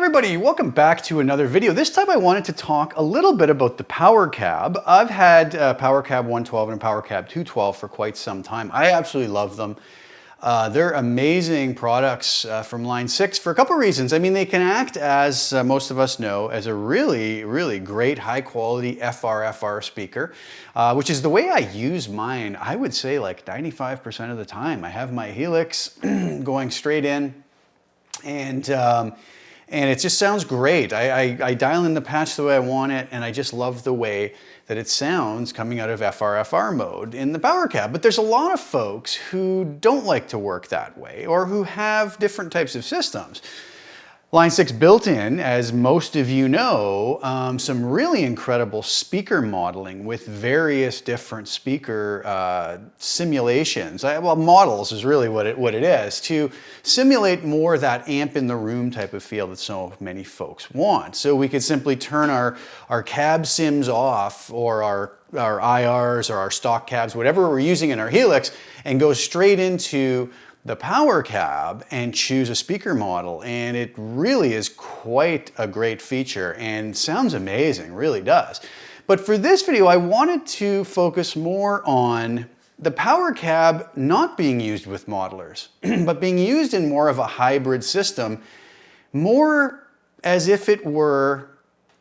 everybody, welcome back to another video. This time I wanted to talk a little bit about the PowerCab. I've had PowerCab112 and PowerCab212 for quite some time. I absolutely love them. They're amazing products from line 6 for a couple reasons. I mean, they can act as, most of us know, as a really great high quality FR speaker, which is the way I use mine. I would say like 95% of the time. I have my Helix going straight in, and it just sounds great. I dial in the patch the way I want it, and I just love the way that it sounds coming out of FR mode in the PowerCab. But there's a lot of folks who don't like to work that way, or who have different types of systems. Line 6 built in, as most of you know, some really incredible speaker modeling with various different speaker simulations. Well, models is really what it is, to simulate more that amp in the room type of feel that so many folks want. So we could simply turn our cab sims off, or our IRs or our stock cabs, whatever we're using in our Helix, and go straight into the PowerCab and choose a speaker model, and it really is quite a great feature and sounds amazing, really does. But for this video, I wanted to focus more on the PowerCab not being used with modelers, but being used in more of a hybrid system, more as if it were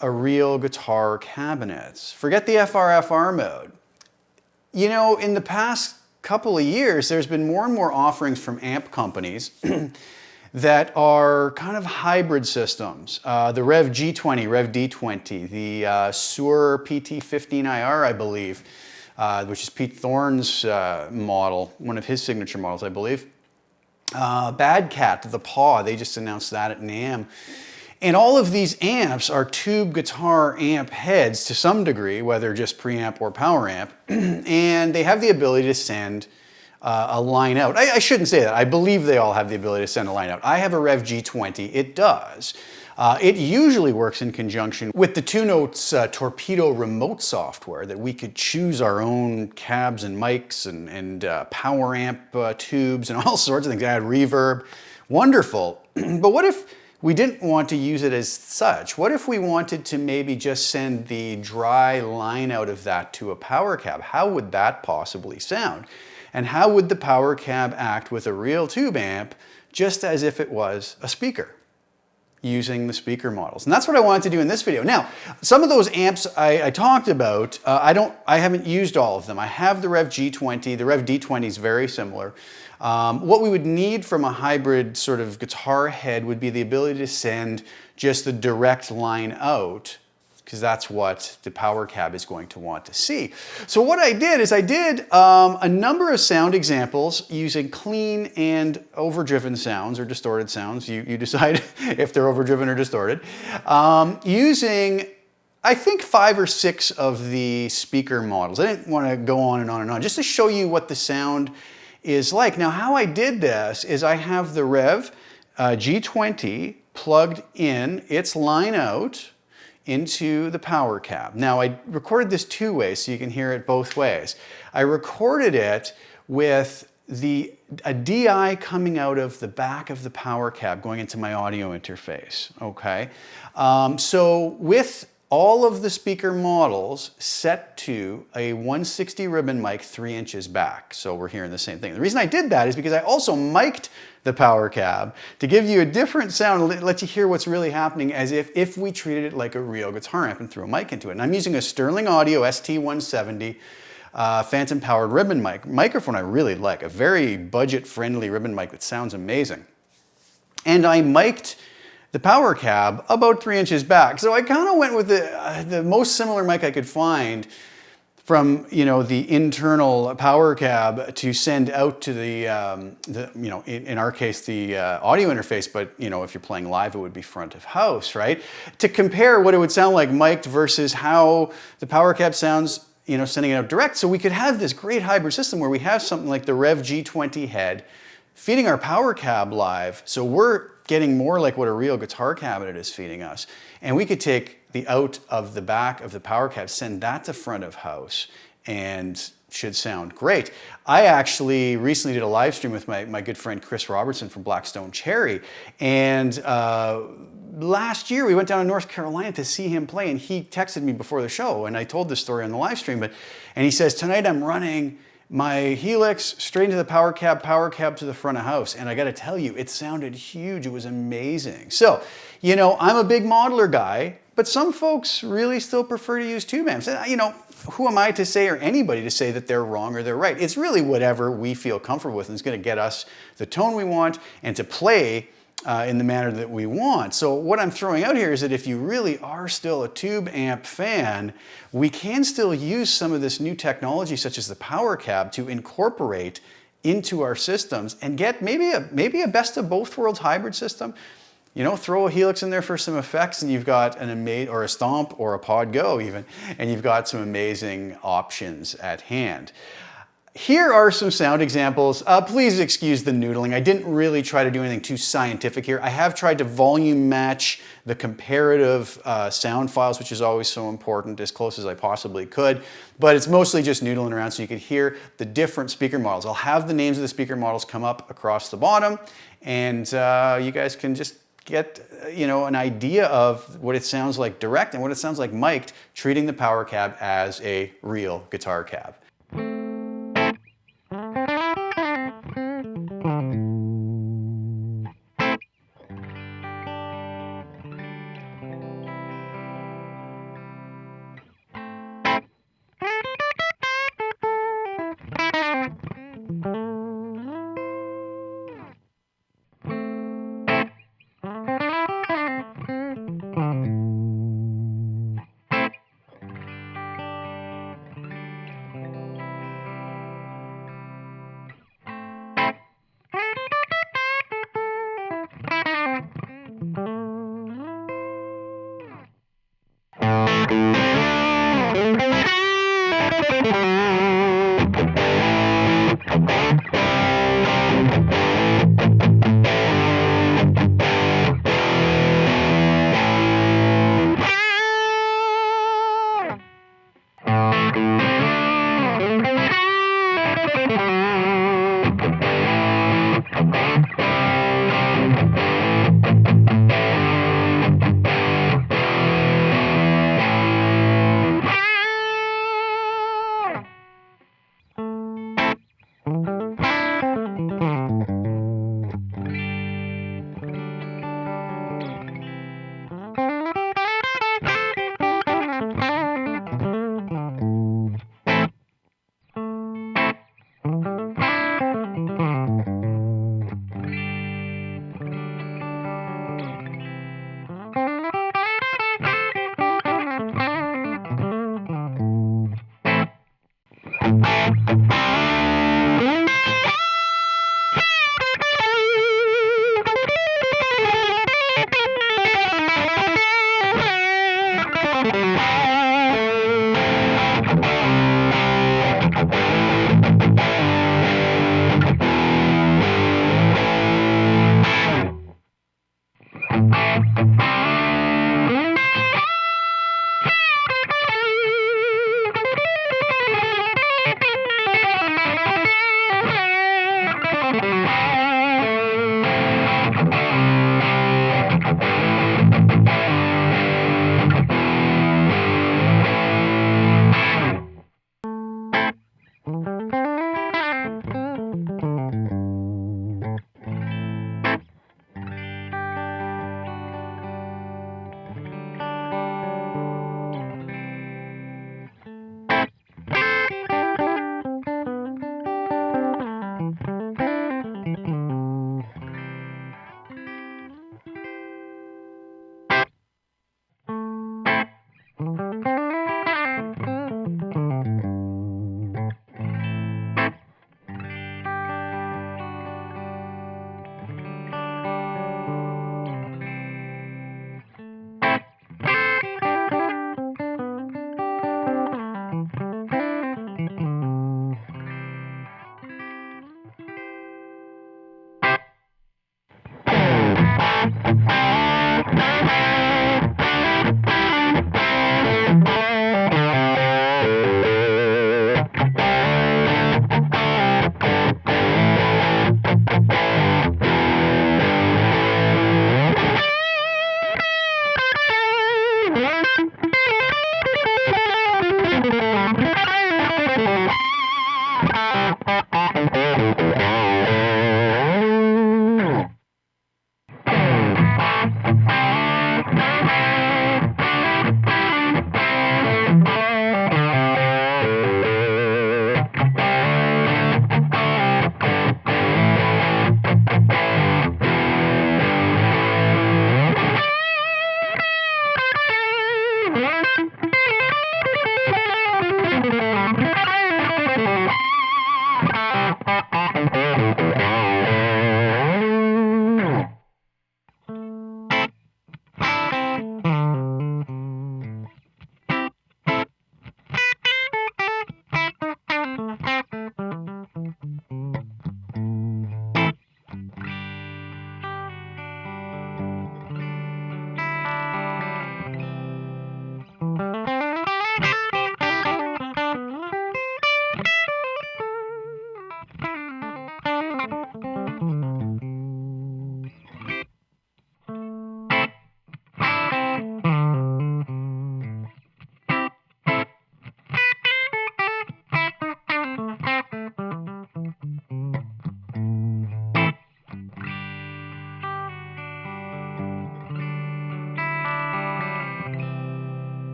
a real guitar cabinet. Forget the FR mode. You know, in the past couple of years, there's been more and more offerings from amp companies that are kind of hybrid systems. The Revv G20, Revv D20, the Shure PT15IR, I believe, which is Pete Thorne's model, one of his signature models, I believe. Bad Cat, the Paw, they just announced that at NAMM. And all of these amps are tube guitar amp heads to some degree, whether just preamp or power amp, and they have the ability to send a line out. I shouldn't say that. I believe they all have the ability to send a line out. I have a Revv G20. It does. It usually works in conjunction with the 2Notes Torpedo remote software, that we could choose our own cabs and mics and power amp tubes and all sorts of things. Add reverb. Wonderful. But what if we didn't want to use it as such? What if we wanted to maybe just send the dry line out of that to a PowerCab? How would that possibly sound? And how would the PowerCab act with a real tube amp, just as if it was a speaker, using the speaker models? And that's what I wanted to do in this video. Now, some of those amps I talked about, I haven't used all of them. I have the Revv G20. The Revv D20 is very similar. What we would need from a hybrid sort of guitar head would be the ability to send just the direct line out, because that's what the PowerCab is going to want to see. So what I did is I did a number of sound examples using clean and overdriven sounds, or distorted sounds. You decide if they're overdriven or distorted. Using, I think, 5 or 6 of the speaker models. I didn't want to go on and on and on, just to show you what the sound is like. Now, how I did this is I have the Revv G20 plugged in its line out into the PowerCab. Now, I recorded this 2 ways, so you can hear it both ways. I recorded it with a DI coming out of the back of the PowerCab going into my audio interface, okay? So with all of the speaker models set to a 160 ribbon mic 3 inches back. So we're hearing the same thing. The reason I did that is because I also mic'd the PowerCab to give you a different sound, and let you hear what's really happening, as if we treated it like a real guitar amp and threw a mic into it. And I'm using a Sterling Audio ST170 phantom powered ribbon microphone I really like, a very budget friendly ribbon mic that sounds amazing. And I mic'd the PowerCab about 3 inches back. So I kind of went with the most similar mic I could find from, you know, the internal PowerCab to send out to the you know, in our case, the audio interface, but, you know, if you're playing live, it would be front of house, right? To compare what it would sound like mic'd versus how the PowerCab sounds, you know, sending it out direct. So we could have this great hybrid system where we have something like the Revv G20 head feeding our PowerCab live. So we're getting more like what a real guitar cabinet is feeding us. And we could take the out of the back of the PowerCab, send that to front of house, and should sound great. I actually recently did a live stream with my good friend Chris Robertson from Blackstone Cherry, and last year we went down to North Carolina to see him play, and he texted me before the show, and I told this story on the live stream, and he says, tonight I'm running my Helix straight into the PowerCab to the front of house. And I got to tell you, it sounded huge. It was amazing. So, you know, I'm a big modeler guy, but some folks really still prefer to use tube amps. And, you know, who am I to say, or anybody to say that they're wrong or they're right? It's really whatever we feel comfortable with, and it's going to get us the tone we want and to play in the manner that we want. So what I'm throwing out here is that if you really are still a tube amp fan, we can still use some of this new technology such as the PowerCab to incorporate into our systems and get maybe a best of both worlds hybrid system. You know, throw a Helix in there for some effects and you've got an amazing, or a Stomp or a Pod Go even, and you've got some amazing options at hand. Here are some sound examples. Please excuse the noodling. I didn't really try to do anything too scientific here. I have tried to volume match the comparative sound files, which is always so important, as close as I possibly could. But it's mostly just noodling around so you could hear the different speaker models. I'll have the names of the speaker models come up across the bottom, and you guys can just get, you know, an idea of what it sounds like direct and what it sounds like mic'd, treating the PowerCab as a real guitar cab.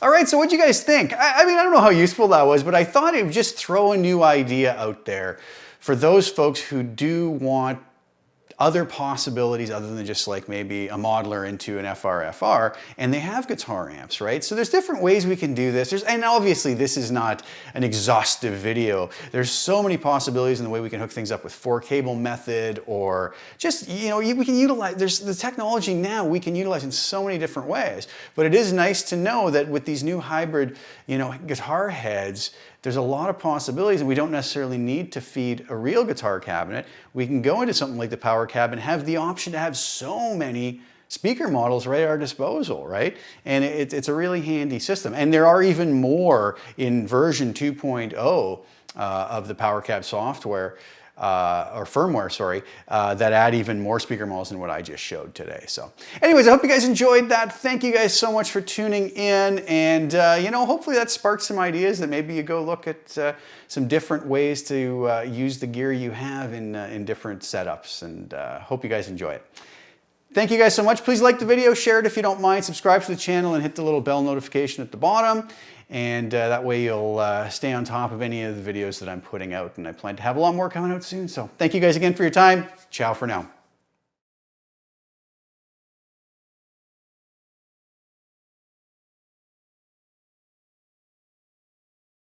All right, so what'd you guys think? I mean, I don't know how useful that was, but I thought it would just throw a new idea out there for those folks who do want other possibilities other than just like maybe a modeler into an FR, and they have guitar amps, right? So there's different ways we can do this. And obviously this is not an exhaustive video. There's so many possibilities in the way we can hook things up with 4-cable method, or just, you know, we can utilize, there's the technology now we can utilize in so many different ways. But it is nice to know that with these new hybrid, you know, guitar heads, there's a lot of possibilities, and we don't necessarily need to feed a real guitar cabinet. We can go into something like the PowerCab and have the option to have so many speaker models right at our disposal, right? And it's a really handy system. And there are even more in version 2.0 of the PowerCab software, or firmware, sorry, that add even more speaker models than what I just showed today. So anyways, I hope you guys enjoyed that. Thank you guys so much for tuning in. And you know, hopefully that sparked some ideas that maybe you go look at some different ways to use the gear you have in different setups. And hope you guys enjoy it. Thank you guys so much. Please like the video, share it if you don't mind, subscribe to the channel, and hit the little bell notification at the bottom. And that way you'll stay on top of any of the videos that I'm putting out. And I plan to have a lot more coming out soon. So thank you guys again for your time. Ciao for now.